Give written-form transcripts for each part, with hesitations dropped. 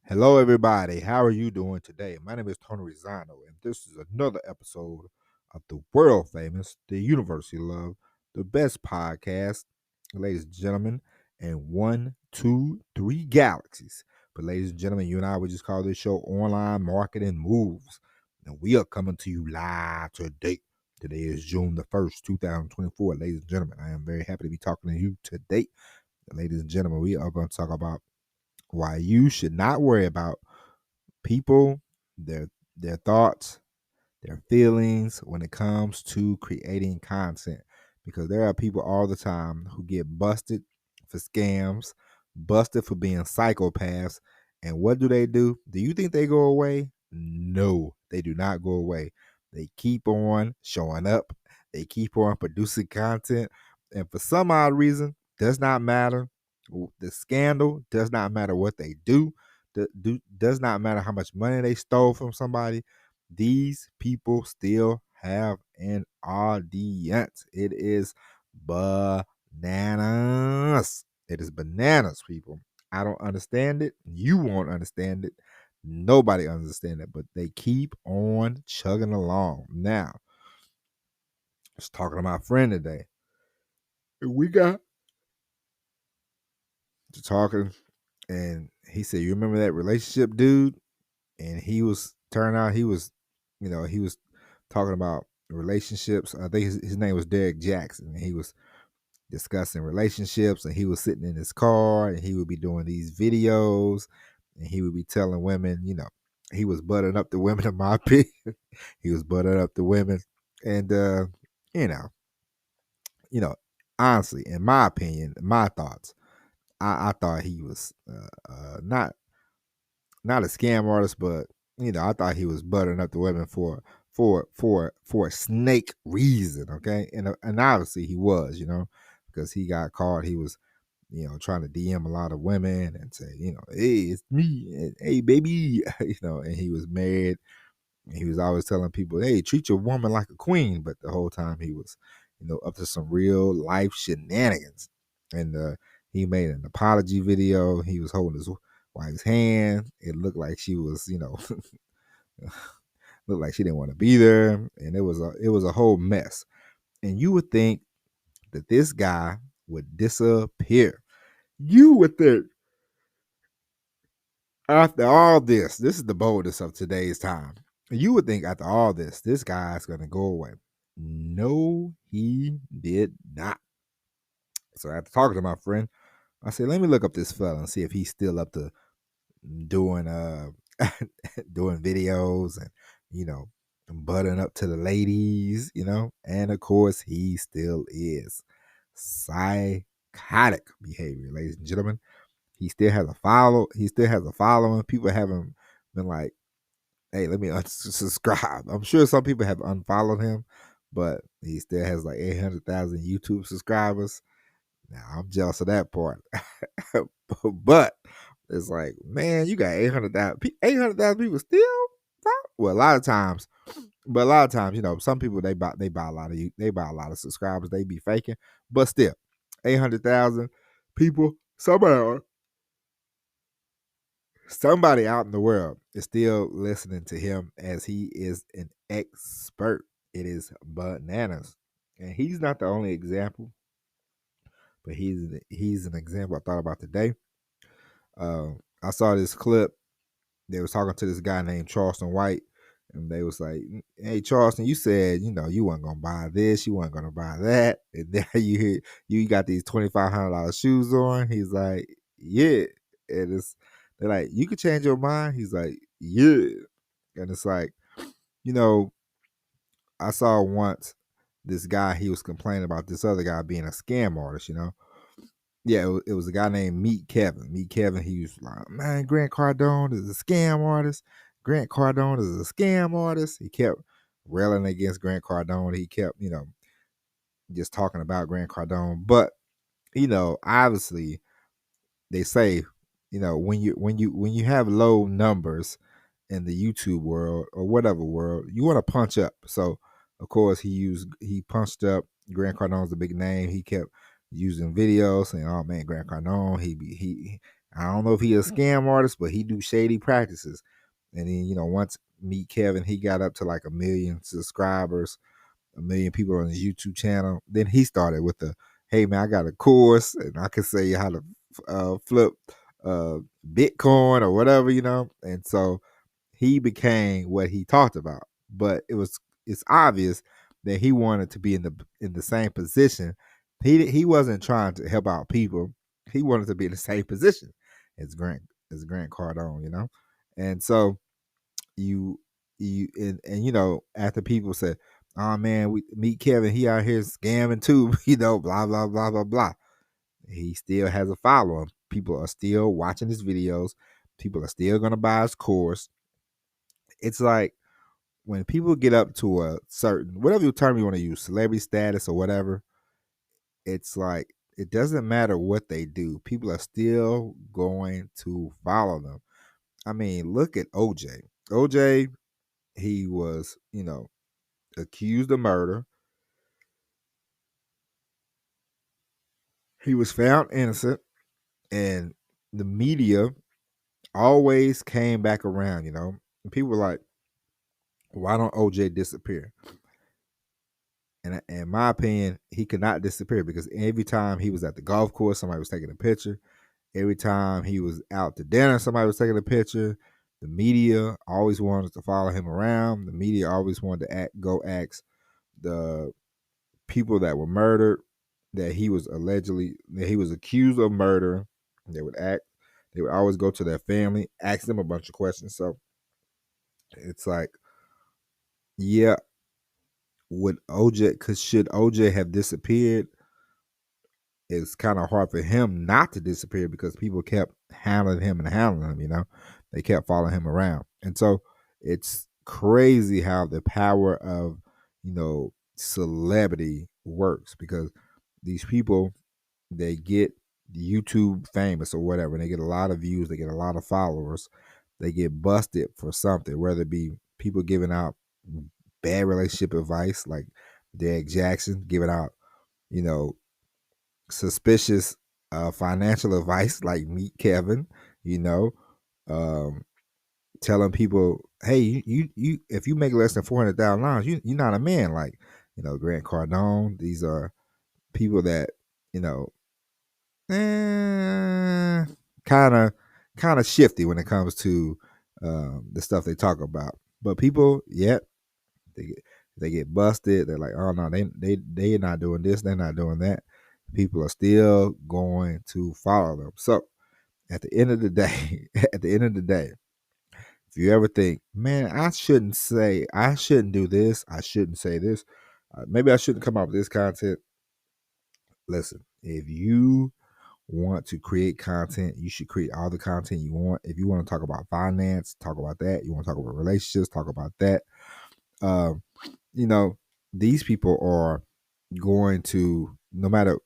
Hello, everybody. How are you doing today? My name is Tony Rizzano, and this is another episode of the world famous, the University of Love, the best podcast, ladies and gentlemen, and 1, 2, 3 galaxies. But, ladies and gentlemen, you and I would just call this show Online Marketing Moves. And we are coming to you live today. Today is June the 1st, 2024. Ladies and gentlemen, I am very happy to be talking to you today. Ladies and gentlemen, we are going to talk about why you should not worry about people, their thoughts, their feelings when it comes to creating content. Because there are people all the time who get busted for scams, busted for being psychopaths. And what do? Do you think they go away? No, they do not go away. They keep on showing up. They keep on producing content. And for some odd reason, does not matter. The scandal does not matter what they do. Does not matter how much money they stole from somebody. These people still have an audience. It is bananas. It is bananas, people. I don't understand it. You won't understand it. Nobody understands it, but they keep on chugging along. Now, I was talking to my friend today. We got to talking, and he said, "You remember that relationship dude?" And turned out he was talking about relationships. I think his name was Derek Jackson, and he was discussing relationships, and he was sitting in his car, and he would be doing these videos, and he would be telling women, he was buttering up the women, in my opinion. He was buttering up the women, and you know, you know, honestly, in my opinion, my thoughts, I thought he was not a scam artist, but I thought he was buttering up the women for a snake reason, okay? And obviously he was, because he got caught. He was, trying to DM a lot of women and say, hey, it's me, and hey, baby, and he was married. And he was always telling people, hey, treat your woman like a queen, but the whole time he was, up to some real life shenanigans. And he made an apology video. He was holding his wife's hand. It looked like she was, looked like she didn't want to be there, and it was a whole mess. And you would think that this guy would disappear. You would think after all this is the boldness of today's time. You would think after all this guy's going to go away. No, he did not. So after talking to my friend, I said, let me look up this fella and see if he's still up to doing doing videos and butting up to the ladies, and of course he still is. Psychotic behavior, ladies and gentlemen. He still has a following. People haven't been like, hey, let me unsubscribe. I'm sure some people have unfollowed him, but he still has like 800,000 YouTube subscribers. Now I'm jealous of that part. But it's like, man, you got 800,000 people still. Well, a lot of times, some people they buy a lot of subscribers. They be faking, but still, 800,000 people. Somebody out in the world is still listening to him as he is an expert. It is bananas, and he's not the only example, but he's an example I thought about today. I saw this clip. They was talking to this guy named Charleston White, and they was like, "Hey, Charleston, you said you weren't gonna buy this, you weren't gonna buy that, and then you got these $2,500 shoes on." He's like, "Yeah," and they're like, "You could change your mind." He's like, "Yeah," and it's like, you know, I saw once this guy, he was complaining about this other guy being a scam artist, Yeah, it was a guy named Meet Kevin. Meet Kevin, he was like, man, Grant Cardone is a scam artist. Grant Cardone is a scam artist. He kept railing against Grant Cardone. He kept, just talking about Grant Cardone. But, obviously they say, when you have low numbers in the YouTube world or whatever world, you want to punch up. So of course he punched up. Grant Cardone's a big name. He kept using videos saying, "Oh man, Grant Cardone, I don't know if he a scam artist, but he do shady practices. And then, once Meet Kevin, he got up to like 1 million subscribers, 1 million people on his YouTube channel. Then he started with the, hey man, I got a course and I can say you how to flip uh, Bitcoin or whatever, And so he became what he talked about. But it's obvious that he wanted to be in the same position. He wasn't trying to help out people. He wanted to be in the same position as Grant Cardone. And so you and after people said, oh man, we Meet Kevin, he out here scamming too, blah blah blah blah blah. He still has a following. People are still watching his videos. People are still gonna buy his course. It's like when people get up to a certain, whatever term you want to use, celebrity status or whatever, it's like it doesn't matter what they do. People are still going to follow them. I mean, look at OJ. OJ, he was, accused of murder. He was found innocent, and the media always came back around. And people were like, why don't OJ disappear? And in my opinion, he could not disappear because every time he was at the golf course, somebody was taking a picture. Every time he was out to dinner, somebody was taking a picture. The media always wanted to follow him around. The media always wanted to go ask the people that were murdered that he was accused of murder. They would always go to their family, ask them a bunch of questions. So it's like, yeah, should OJ have disappeared? It's kind of hard for him not to disappear because people kept handling him. They kept following him around. And so it's crazy how the power of, celebrity works, because these people, they get YouTube famous or whatever, and they get a lot of views, they get a lot of followers, they get busted for something, whether it be people giving out bad relationship advice like Derek Jackson, giving out, you know, suspicious financial advice like Meet Kevin, you know, um, telling people, hey, you if you make less than $400,000, you're not a man, like, Grant Cardone. These are people that, you know, kind of shifty when it comes to the stuff they talk about. But people, yep, they get busted. They're like, oh no, they're not doing this, they're not doing that. People are still going to follow them. So at the end of the day, if you ever think, man, I shouldn't do this, I shouldn't say this, maybe I shouldn't come up with this content. Listen, if you want to create content, you should create all the content you want. If you want to talk about finance, talk about that. You want to talk about relationships, talk about that. Um, you know, these people are going to, no matter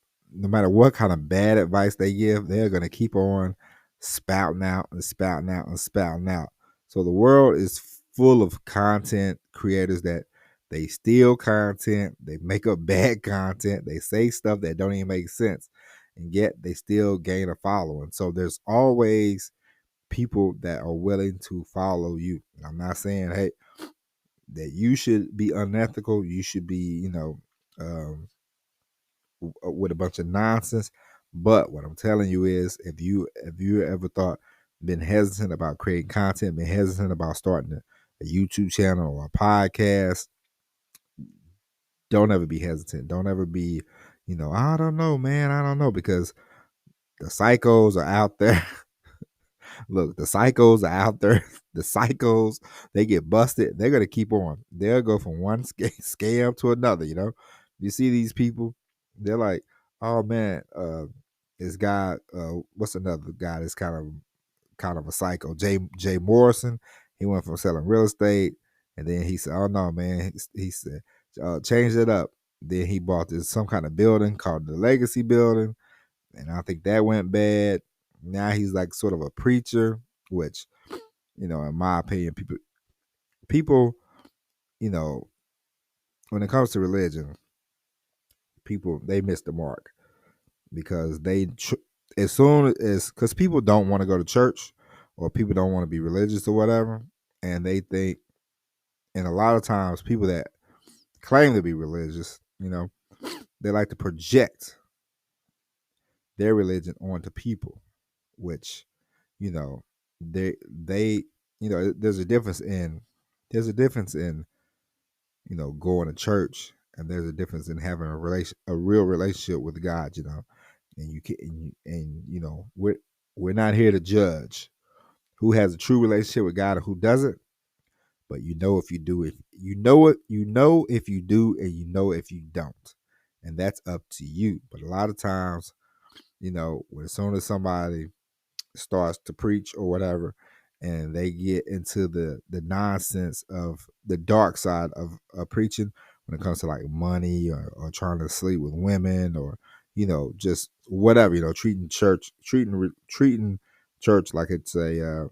what kind of bad advice they give, they're going to keep on spouting out and spouting out and spouting out. So the world is full of content creators that they steal content, they make up bad content, they say stuff that don't even make sense, and yet they still gain a following. So there's always people that are willing to follow you. And I'm not saying, hey, that you should be unethical, you should be, with a bunch of nonsense. But what I'm telling you is, if you ever been hesitant about creating content, been hesitant about starting a YouTube channel or a podcast, don't ever be hesitant. Don't ever be, I don't know, man, I don't know, because the psychos are out there. Look, the psychos are out there. The psychos, they get busted. They're gonna keep on. They'll go from one scam to another. You see these people. They're like, oh man, this guy. What's another guy that's kind of a psycho? Jay Morrison. He went from selling real estate, and then he said, oh no, man. He said, change it up. Then he bought this some kind of building called the Legacy Building, and I think that went bad. Now he's like sort of a preacher, which, in my opinion, people, you know, when it comes to religion, people, they miss the mark, because as soon as, because people don't want to go to church, or people don't want to be religious or whatever, and they think, and a lot of times people that claim to be religious, they like to project their religion onto people, which, you know, they there's a difference in going to church, and there's a difference in having a real relationship with God, and you can we're not here to judge who has a true relationship with God and who doesn't, but if you do it, if you do, and if you don't, and that's up to you. But a lot of times, when as soon as somebody starts to preach or whatever, and they get into the nonsense of the dark side of preaching, when it comes to like money, or trying to sleep with women, or just whatever, treating church like it's a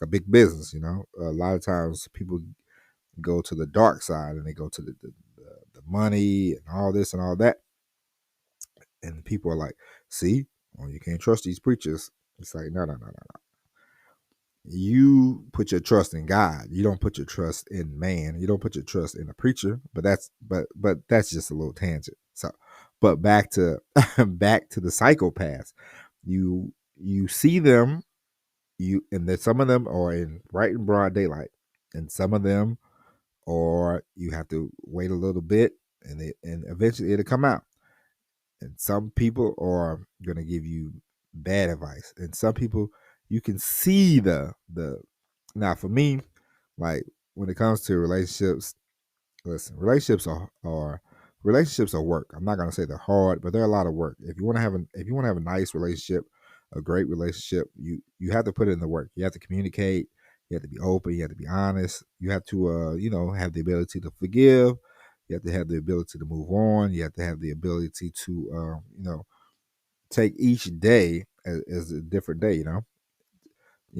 big business. A lot of times people go to the dark side, and they go to the money and all this and all that, and people are like, see, well, you can't trust these preachers. It's like, no, no, no, no. You put your trust in God. You don't put your trust in man. You don't put your trust in a preacher. But that's just a little tangent. So, but back to back to the psychopaths. You see them. And then some of them are right in broad daylight, and some of them, or you have to wait a little bit, and eventually it'll come out. And some people are gonna give you bad advice, and some people you can see the. Now, for me, like when it comes to relationships, listen, relationships are work. I'm not gonna say they're hard, but they're a lot of work. If you want to have a nice relationship, a great relationship, you have to put in the work. You have to communicate. You have to be open. You have to be honest. You have to have the ability to forgive. You have to have the ability to move on. You have to have the ability to take each day as a different day. You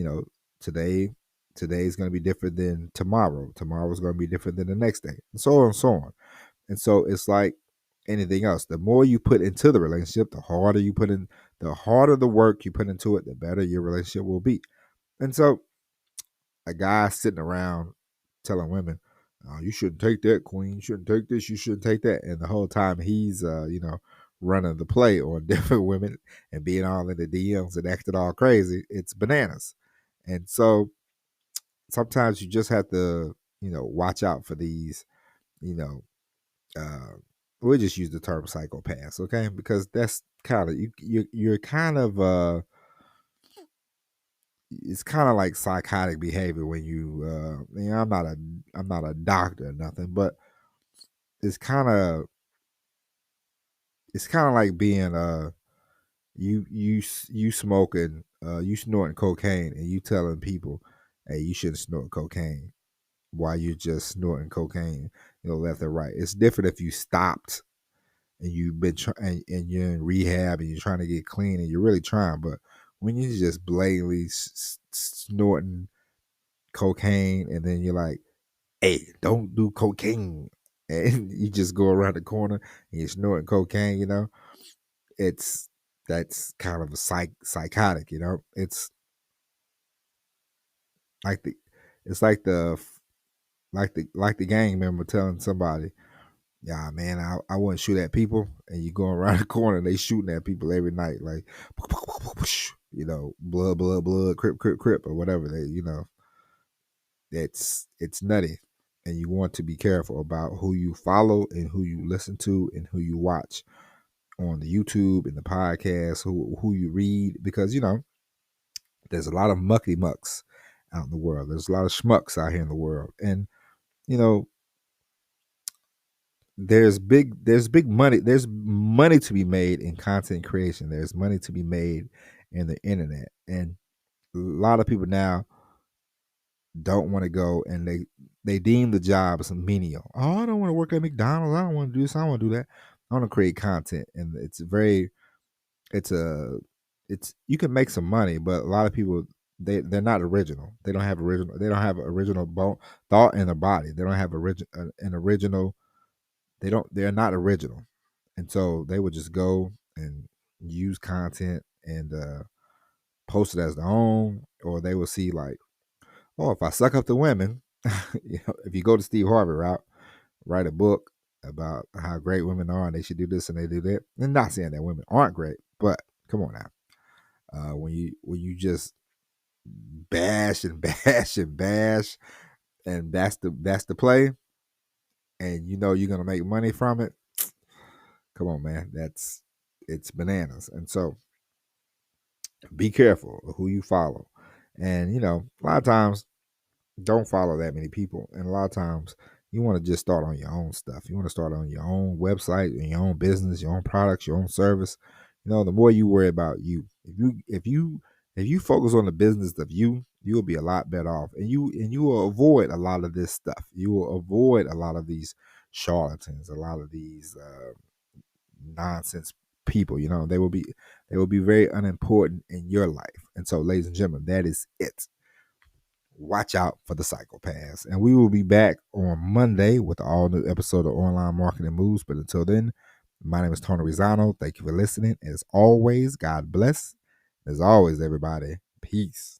know, today is going to be different than tomorrow. Tomorrow is going to be different than the next day, and so on and so on. And so it's like anything else. The more you put into the relationship, the harder the work you put into it, the better your relationship will be. And so a guy sitting around telling women, "Oh, you shouldn't take that, queen. You shouldn't take this. You shouldn't take that," and the whole time he's running the play on different women and being all in the DMs and acting all crazy. It's bananas. And so sometimes you just have to watch out for these you know uh we'll just use the term psychopaths, okay, because that's kind of you're kind of it's kind of like psychotic behavior when I'm not a doctor or nothing, but it's kind of like being you smoking you snorting cocaine, and you telling people, hey, you shouldn't snort cocaine, while you're just snorting cocaine, left and right. It's different if you stopped and you've been and you're in rehab and you're trying to get clean and you're really trying. But when you're just blatantly snorting cocaine, and then you're like, hey, don't do cocaine, and you just go around the corner and you're snorting cocaine, it's that's kind of a psychotic. It's like the it's like the gang member telling somebody, yeah, man, I wouldn't shoot at people, and you go around the corner and they shooting at people every night, like, blood, blood, blood, crip, crip, crip, or whatever. It's nutty, and you want to be careful about who you follow and who you listen to and who you watch on the YouTube and the podcast, who you read, because there's a lot of mucky mucks out in the world. There's a lot of schmucks out here in the world, and you know there's money to be made in content creation. There's money to be made in the internet, and a lot of people now don't want to go, and they deem the job as menial. Oh, I don't want to work at McDonald's. I don't want to do this. I don't want to do that. I want to create content, and it's a it's you can make some money, but a lot of people, they're not original. They don't have original thought in their body. They don't have an original. They're not original, and so they would just go and use content and post it as their own, or they will see like, oh, if I suck up to women, if you go to Steve Harvey route, write a book about how great women are and they should do this and they do that. And not saying that women aren't great, but come on now. When you just bash and bash and bash, and that's the play, and you know you're gonna make money from it. Come on, man, it's bananas. And so be careful of who you follow. And a lot of times don't follow that many people. And a lot of times you want to just start on your own stuff. You want to start on your own website, and your own business, your own products, your own service. The more you worry about you, if you focus on the business of you, you'll be a lot better off. And you will avoid a lot of this stuff. You will avoid a lot of these charlatans, a lot of these nonsense people. They will be very unimportant in your life. And so, ladies and gentlemen, that is it. Watch out for the psychopaths. And we will be back on Monday with an all new episode of Online Marketing Moves. But until then, my name is Tony Rizano. Thank you for listening. As always, God bless. As always, everybody, peace.